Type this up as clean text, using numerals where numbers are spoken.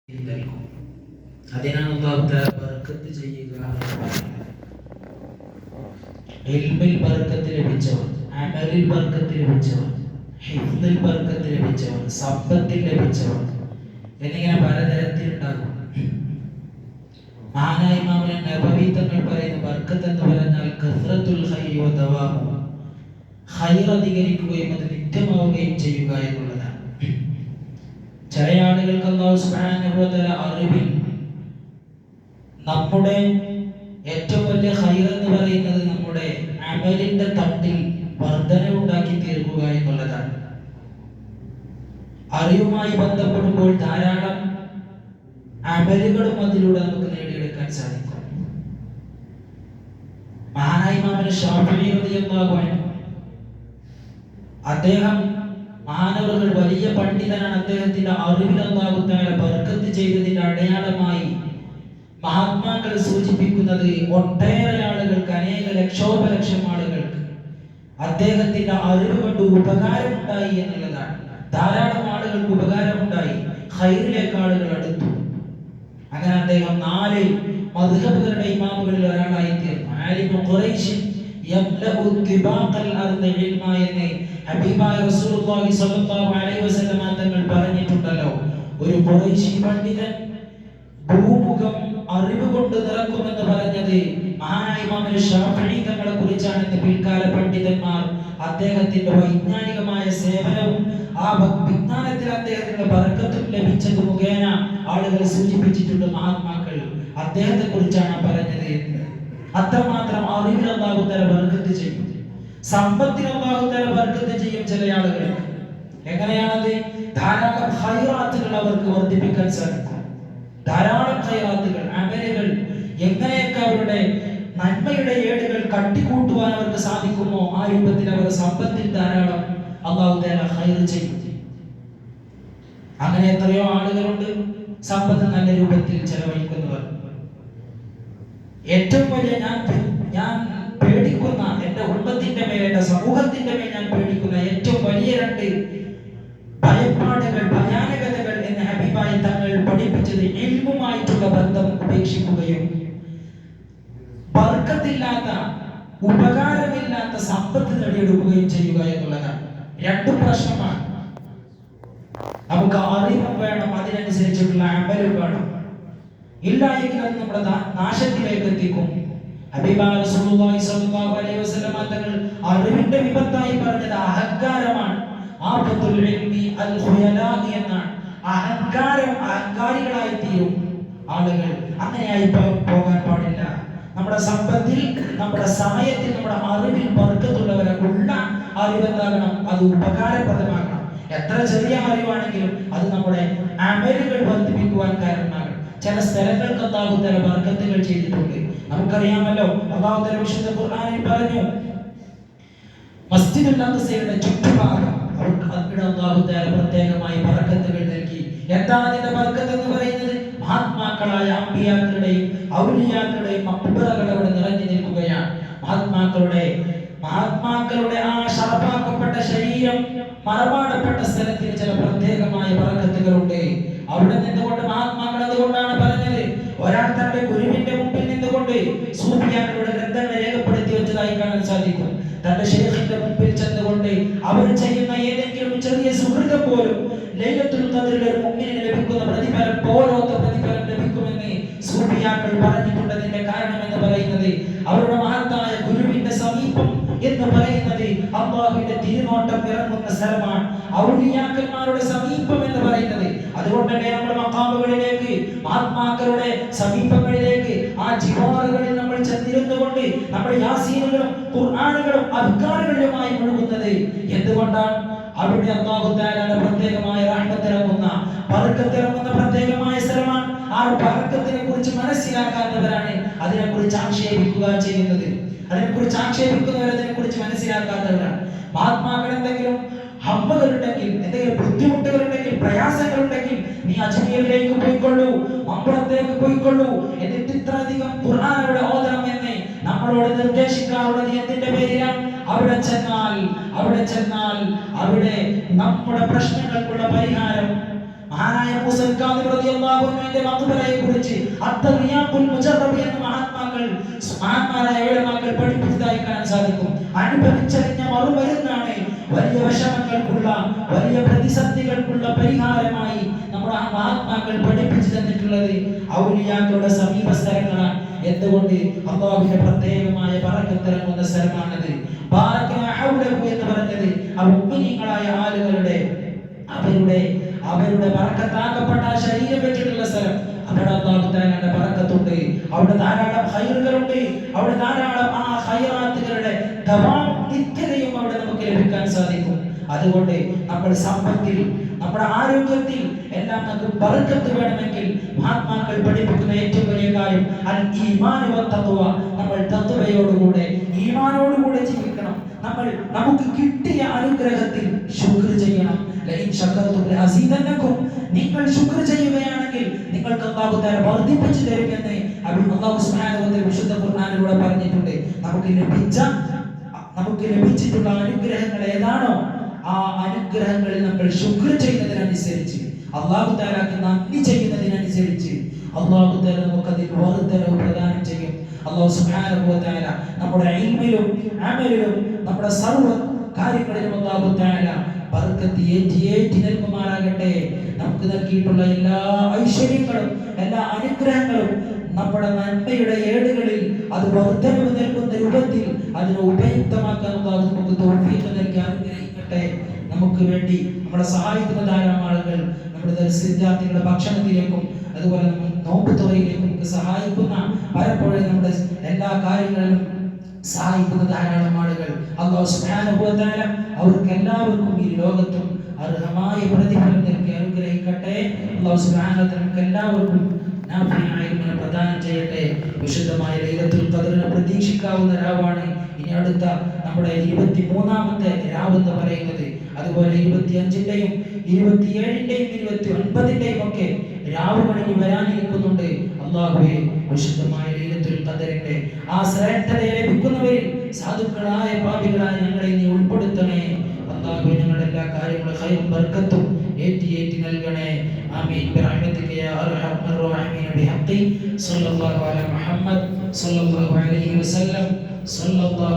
നൽകും. അതിനാണ് അല്ലാഹു തആല ബർക്കത്ത് ചെയ്യുക. ഇൽമിൽ ബർക്കത്ത് ലഭിച്ചവർ, അമലിൽ ബർക്കത്ത് ലഭിച്ചവർ, ഹിഫ്ദിൽ ബർക്കത്ത് ലഭിച്ചവർ, സമ്പത്തിൽ ലഭിച്ചവർ എന്നിങ്ങനെ പലതരത്തിലുണ്ടാകും. മഹാനായ ഇമാം നബവി തങ്ങൾ പറയുന്ന ബർക്കത്ത് എന്ന് പറഞ്ഞാൽ കസ്റത്തുൽ ഖൈരി വ ദവാമു, ഖൈർ അധികരിക്കുകയും അത് നിത്യമാവുകയും ചെയ്യുക എന്നുള്ളതാണ്. ചില ആളുകൾക്ക് അല്ലാഹു സുബ്ഹാനഹു വ തആല അറിവിൽ നമ്മുടെ ഏറ്റവും വലിയ ഖൈർ എന്ന് പറയുന്നത് നമ്മുടെ അമലിന്റെ തട്ടിൽ വർധനവുണ്ടാക്കി തീർക്കുക എന്നുള്ളതാണ്. അറിവുമായി ബന്ധപ്പെടുമ്പോൾ ധാരാളം അമലുകളും അതിലൂടെ നമുക്ക് നേടിയെടുക്കാൻ സാധിക്കും. മഹാനായ ഇമാം ശാഫിഈ റളിയല്ലാഹു അൻഹു, അദ്ദേഹം മഹാനവറുകൾ വലിയ പണ്ഡിതനാണ്. അദ്ദേഹത്തിന്റെ അറിവിൽ അല്ലാഹു തആല ബർക്കത്ത് ചെയ്തതിന്റെ അടയാളമായി മഹാത്മാക്കൾ സൂചിപ്പിക്കുന്നത് ഒട്ടേറെ ആളുകൾക്ക്, അനേക ലക്ഷോപലക്ഷം ആളുകൾക്ക് അദ്ദേഹത്തിന്റെ അറിവ് കൊണ്ട് ഉപകാരമുണ്ടായി എന്നുള്ളതാണ്. ധാരാളം ആളുകൾക്ക് ഉപകാരമുണ്ടായി, ഖൈറിലേക്ക് ആളുകൾ അടുത്തു. അങ്ങനെ അദ്ദേഹം 4 മദ്ഹബുകളുടെ ഇമാമുകളിൽ ഒരാളായി തീർന്നു. ആലിമു ഖുറൈശ് യബ്ലഉ തിബാഖൽ അർദി ഇൽമ എന്ന് ഹബീബായ റസൂലുള്ളാഹി സ്വല്ലല്ലാഹു അലൈഹി വസല്ലം തങ്ങൾ പറഞ്ഞിട്ടുണ്ടല്ലോ. ഒരു ഖുറൈശി പണ്ഡിതൻ ഭൂമുഖം അറിവ് കൊണ്ട് നിറക്കുമെന്ന് പറഞ്ഞത് മഹാനായ ഇമാം ശാഫിഈ തങ്ങളെ കുറിച്ചാണ്. പിൽക്കാല പണ്ഡിതന്മാർ അദ്ദേഹത്തിന്റെ വൈജ്ഞാനികമായ സേവനവും ആ വിജ്ഞാനത്തിൽ അദ്ദേഹത്തിന്റെ ബർക്കത്തും ലഭിച്ചത് മുഖേന ആളുകൾ സൂചിപ്പിച്ചിട്ടുണ്ട്. മഹാത്മാക്കൾ അദ്ദേഹത്തെ കുറിച്ചാണ് പറഞ്ഞത്. അത്രമാത്രം അറിവിൽ അല്ലാഹു തആല ബർക്കത്ത് ചെയ്യും, സമ്പത്തിൽ അല്ലാഹു തആല ബർക്കത്ത് ചെയ്യും ചില ആളുകൾ. എങ്ങനെയാണത്? ധാരാളം ഖൈറാത്തുകൾ അവർക്ക് വർദ്ധിപ്പിക്കാൻ സാധിക്കും. ധാരാളം ഖൈറാത്തുകൾ, അമലുകൾ, എങ്ങനെയൊക്കെ അവരുടെ നന്മയുടെ ഏടുകൾ കട്ടിക്കൂട്ടുവാൻ അവർക്ക് സാധിക്കുമോ ആ രൂപത്തിൽ അവർ സമ്പത്തിൽ ധാരാളം അല്ലാഹു തആല ഖൈർ ചെയ്യും. അങ്ങനെ എത്രയോ ആളുകളുണ്ട് സമ്പത്ത് നല്ല രൂപത്തിൽ ചെലവഴിക്കുന്നവർ. ഏറ്റവും വലിയ ഞാൻ പേടിക്കുന്ന, എന്റെ ഉമ്മത്തിന്റെ മേൽ, എന്റെ സമൂഹത്തിന്റെ മേൽ ഞാൻ പേടിക്കുന്ന ഏറ്റവും വലിയ 2 ഭയപ്പാടുകൾ, ഭയാനകതകൾ എന്ന് ഹബീബായ തങ്ങൾ പഠിപ്പിച്ചത് ഇൽമുമായിട്ടുള്ള ബന്ധം ഉപേക്ഷിക്കുകയും ബർക്കത്തില്ലാത്ത, ഉപകാരമില്ലാത്ത സമ്പത്ത് നേടിയെടുക്കുകയും ചെയ്യുക എന്നുള്ളതാണ്. 2 പ്രശ്നമാണ്. നമുക്ക് അറിവും വേണം, അതിനനുസരിച്ചുള്ള അമലും വേണം. ഇല്ല എങ്കിൽ അത് നമ്മുടെ നാശത്തിലേക്ക് എത്തിക്കും. ഹബീബായ റസൂലുള്ളാഹി സ്വല്ലല്ലാഹു അലൈഹി വസല്ലം തങ്ങൾ അറിവിന്റെ വിപത്തായി പറഞ്ഞത് അഹങ്കാരമാണ്. ആഫത്തുൽ ഇൽമി അൽ ഖുയലാ എന്നാണ്. അഹങ്കാരം, അഹങ്കാരികളായി തീരും ആളുകൾ. അങ്ങനെയായി പോകാൻ പാടില്ല. നമ്മുടെ സമ്പത്തിൽ, നമ്മുടെ സമയത്തിൽ, നമ്മുടെ അറിവിൽ ബർക്കത്തുള്ളവരുള്ള അറിവെന്താകണം? അത് ഉപകാരപ്രദമാകണം. എത്ര ചെറിയ അറിവാണെങ്കിലും അത് നമ്മുടെ അമലുകൾ വർദ്ധിപ്പിക്കുവാൻ കാരണമാകണം. ചില സ്ഥലങ്ങൾക്ക് അല്ലാഹു തആല ബർക്കത്തുകൾ ചെയ്തിട്ടുണ്ട്. നമുക്കറിയാമല്ലോ, അല്ലാഹു തആല വിശുദ്ധ ഖുർആനിൽ പറഞ്ഞു, മസ്ജിദുൽ അഖ്സയുടെ ചുറ്റുഭാഗം അവർക്ക് അല്ലാഹു തആല പ്രത്യേകമായി ബർക്കത്തുകൾ നൽകി. എന്താണ് അതിന്റെ ബർക്കത്ത് എന്ന് പറയുന്നത്? മഹാത്മാക്കളായ അമ്പിയാക്കളുടെയും ഔലിയാക്കളുടെയും മഖ്ബറകൾ അവിടെ നിറഞ്ഞു നിൽക്കുകയാണ്. മഹാത്മാക്കളുടെ ആ ശറഫാക്കപ്പെട്ട ശരീരം മറമാടപ്പെട്ട സ്ഥലത്തിന് ചില പ്രത്യേകമായ ബർക്കത്തുകളുണ്ട്. അവിടെ നിന്നുകൊണ്ട് മഹാത്മാക്കൾ അതുകൊണ്ടാണ് പറഞ്ഞത്, ഒരാൾ തന്റെ ഗുരുവിന്റെ മുമ്പിൽ നിന്നുകൊണ്ട് സൂഫിയാക്കളുടെ ഗ്രന്ഥങ്ങൾ രേഖപ്പെടുത്തി വെച്ചതായി കാണാൻ സാധിക്കും. തന്റെ ശൈഖിന്റെ മുമ്പിൽ ചെന്നുകൊണ്ട് അവർ ചെയ്യുന്ന ഏതെങ്കിലും ചെറിയ സുഹൃതം പോലും ലൈലത്തുൽ ഖദ്റിൽ ഒരു മുഅ്മിനിന് ലഭിക്കുന്ന പ്രതിഫലം പോലത്തെ പ്രതിഫലം ലഭിക്കുമെന്ന് സൂഫിയാക്കൾ പറഞ്ഞിട്ടുള്ളതിന്റെ കാരണം എന്ന് പറയുന്നത് അവരുടെ മഹത്തായ ഗുരുവിന്റെ സമീപം എന്ന് പറയുന്നത് അല്ലാഹുവിന്റെ തിരുനോട്ടം ഇറങ്ങുന്ന സ്ഥലമാണ്. ഔലിയാക്കന്മാരുടെ സമീപം എന്ന് പറയുന്നത്. അതുകൊണ്ട് തന്നെ നമ്മുടെ മഖാമുകളിലേക്ക്, മഹാത്മാക്കളുടെ സമീപങ്ങളിലേക്ക്, ആ ജിവാറുകളിൽ നമ്മൾ ചെന്നിരുന്നുകൊണ്ട് നമ്മുടെ യാസീനുകളും ഖുർആനുകളും അദ്കാറുകളുമായി മുഴുകുന്നത് എന്തുകൊണ്ടാണ്? അവിടെ അല്ലാഹു തആലയുടെ പ്രത്യേകമായ റഹ്മത്ത് ഇറങ്ങുന്ന, ബർക്കത്ത് ഇറങ്ങുന്ന പ്രത്യേകമായ സ്ഥലമാണ്. ആ ബർക്കത്തിനെ കുറിച്ച് മനസ്സിലാക്കാത്തവരാണ് അതിനെക്കുറിച്ച് ആക്ഷേപിക്കുക ചെയ്യുന്നത്. അതിനെക്കുറിച്ച് ആക്ഷേപിക്കുന്നവർ അതിനെക്കുറിച്ച് മനസ്സിലാക്കാത്തവരാണ്. മഹാത്മാക്കൾ എന്തെങ്കിലും ഹമ്മകളുണ്ടെങ്കിൽ, എന്തെങ്കിലും ബുദ്ധിമുട്ടുകളുണ്ടെങ്കിൽ, പ്രയാസങ്ങളുണ്ടെങ്കിൽ, നീ അജ്മീറിലേക്ക് പോയിക്കൊള്ളൂ, മമ്പുറത്തേക്ക് പോയിക്കൊള്ളൂ, എന്നിട്ട് ഇത്രയധികം ഖുർആനുടെ ഓതണം എന്ന് നമ്മളോട് നിർദ്ദേശിക്കാറുള്ളത് എന്തിന്റെ പേരിലാണ്? അവിടെ ചെന്നാൽ അവിടെ നമ്മുടെ പ്രശ്നങ്ങൾക്കുള്ള പരിഹാരം മഹാനായ മൂസൽ കാദിം റളിയല്ലാഹു അൻഹുവിന്റെ മഖ്ബറയെ കുറിച്ച് അത്തറിയാഖുൽ മുജറബ് എന്ന മഹാന്മാരായ ഉലമാക്കൾ പഠിപ്പിച്ചതായി കാണാൻ സാധിക്കും. അനുഭവിച്ചറിഞ്ഞ മറുമരുന്നാണ് വലിയ വിഷമങ്ങൾക്കുള്ള, വലിയ പ്രതിസന്ധികൾക്കുള്ള പരിഹാരമായി നമ്മുടെ മഹാത്മാക്കൾ പഠിപ്പിച്ചു തന്നിട്ടുള്ളത് ഔലിയാക്കളുടെ സമീപ സ്ഥലങ്ങളാണ്. എന്തുകൊണ്ട്? അല്ലാഹുവിന്റെ പ്രത്യേകമായ ബറക്കത്ത് ഇറങ്ങുന്ന സ്ഥലമാണത്. ബാറകന ഹൗലഹു എന്ന് പറഞ്ഞത് മുഅ്മിനീങ്ങളായ ആളുകളുടെ അവരുടെ ബറക്കത്താക്കപ്പെട്ട ശരീരം വെച്ചിട്ടുള്ള സ്ഥലം. അവിടെ അല്ലാഹു തആലയുടെ ബറക്കത്തുണ്ട്, അവിടെ ധാരാളം ഖൈറുകളുണ്ട്, അവിടെ ധാരാളം ആ ഖൈറാത്തുകളുടെ നിത്യതയും അവിടെ നമുക്ക് ലഭിക്കാൻ സാധിക്കും. അതുകൊണ്ട് നമ്മൾ സമ്പത്തിൽ, നമ്മുടെ ആരോഗ്യത്തിൽ എല്ലാം നമുക്ക് ബറക്കത്ത് വേണമെങ്കിൽ മഹാത്മാക്കൾ പഠിപ്പിക്കുന്ന ഏറ്റവും വലിയ കാര്യം അൽ ഈമാൻ വ തഖ്വ. നമ്മൾ തഖ്വയോടുകൂടെ, ഈമാനോടുകൂടെ ജീവിക്കണം. നമുക്ക് കിട്ടിയ അനുഗ്രഹത്തിൽ ശുക്ർ ചെയ്യണം. ലഇൻ ശകർതും ലഅസീദന്നകും. നിങ്ങൾ ശുക്ർ ചെയ്യുകയാണെങ്കിൽ നിങ്ങൾക്ക് അല്ലാഹു തആല വർദ്ധിപ്പിച്ചു തരുമെന്ന് അല്ലാഹു സുബ്ഹാനഹു വ തആല വിശുദ്ധ ഖുർആനിലൂടെ പറഞ്ഞിട്ടുണ്ട്. നമുക്ക് ലഭിച്ചിട്ടുള്ള അനുഗ്രഹങ്ങൾ ഏതാണോ ആ അനുഗ്രഹങ്ങളിൽ നമ്മൾ ശുക്ർ ചെയ്യുന്നതിനനുസരിച്ച്, അല്ലാഹു തആലക്ക് നന്ദി ചെയ്യുന്നതിനനുസരിച്ച് അല്ലാഹു തആല നമുക്ക് അതിൽ വർദ്ധനവ് പ്രദാനം ചെയ്യും. അല്ലാഹു സുബ്ഹാനഹു വ തആല നമ്മുടെ ഇൽമിലും അമലിലും നമ്മുടെ സർവ്വ കാര്യങ്ങളിലും അല്ലാഹു തആല ബർക്കത്ത് ഏറ്റി നൽകുമാറാകട്ടെ. നമുക്ക് നൽകിയിട്ടുള്ള എല്ലാ ഐശ്വര്യങ്ങളും എല്ലാ അനുഗ്രഹങ്ങളും നമ്മുടെ നന്മയുടെ ഏടുകളിൽ അത് വർദ്ധനവ് നൽകുന്ന രൂപത്തിൽ അതിനെ ഉപയുക്തമാക്കാൻ അല്ലാഹു നമുക്ക് തൗഫീഖ് നൽകി അനുഗ്രഹിക്കട്ടെ. നമുക്ക് വേണ്ടി നമ്മളെ സഹായിക്കുന്ന ധാരാളം ആളുകൾ നമ്മുടെ വിദ്യാർത്ഥികളുടെ ഭക്ഷണത്തിലേക്കും അതുപോലെ നോമ്പ് തുറയിലേക്കും നമുക്ക് സഹായിക്കുന്ന, പലപ്പോഴും നമ്മുടെ എല്ലാ കാര്യങ്ങളിലും സഹായിക്കുന്ന ധാരാളം ആളുകൾ അല്ലാഹു സുബ്ഹാനഹു വ തആല അവർക്ക് എല്ലാവർക്കും ഈ ലോകത്തും അർഹമായ പ്രതിഫലം നൽകി അനുഗ്രഹിക്കട്ടെ. അല്ലാഹു സുബ്ഹാനഹു വ തആല നമുക്ക് എല്ലാവർക്കും നാഫിയായ ഇൽമിനെ പ്രദാനം ചെയ്യട്ടെ. വിശുദ്ധമായ ലൈലത്തുൽ ഖദ്റിനെ പ്രതീക്ഷിക്കാവുന്ന രാവാണ് ഇനി അടുത്ത നമ്മുടെ 23ാമത്തെ രാവ് എന്ന് പറയുന്നത്. അതുപോലെ 25ന്റെയും 27ന്റെയും 29ന്റെയും ഒക്കെ രാവുകൾ ഇനി വരാനിരിക്കുന്നുണ്ട്. അല്ലാഹുവേ, വിശുദ്ധമായ ലൈലത്തുൽ ഖദ്റിന്റെ ആ ശ്രേഷ്ഠതയെ ലഭിക്കുന്നവരിൽ സാധുക്കളായ പാപികളായ ഞങ്ങളെ നീ ഉൾപ്പെടുത്തണേ. അല്ലാഹുവേ, ഞങ്ങളുടെ എല്ലാ കാര്യങ്ങളും ഖൈറും ബർക്കത്തും ഏറ്റി നൽകണേ. ആമീൻ ബിറഹ്മതിക യാ അർഹമർ റഹീമീൻ ബിഹഖി സല്ലല്ലാഹു അലൈഹി മുഹമ്മദ് സല്ലല്ലാഹു അലൈഹി വസല്ലം സല്ലല്ലാഹു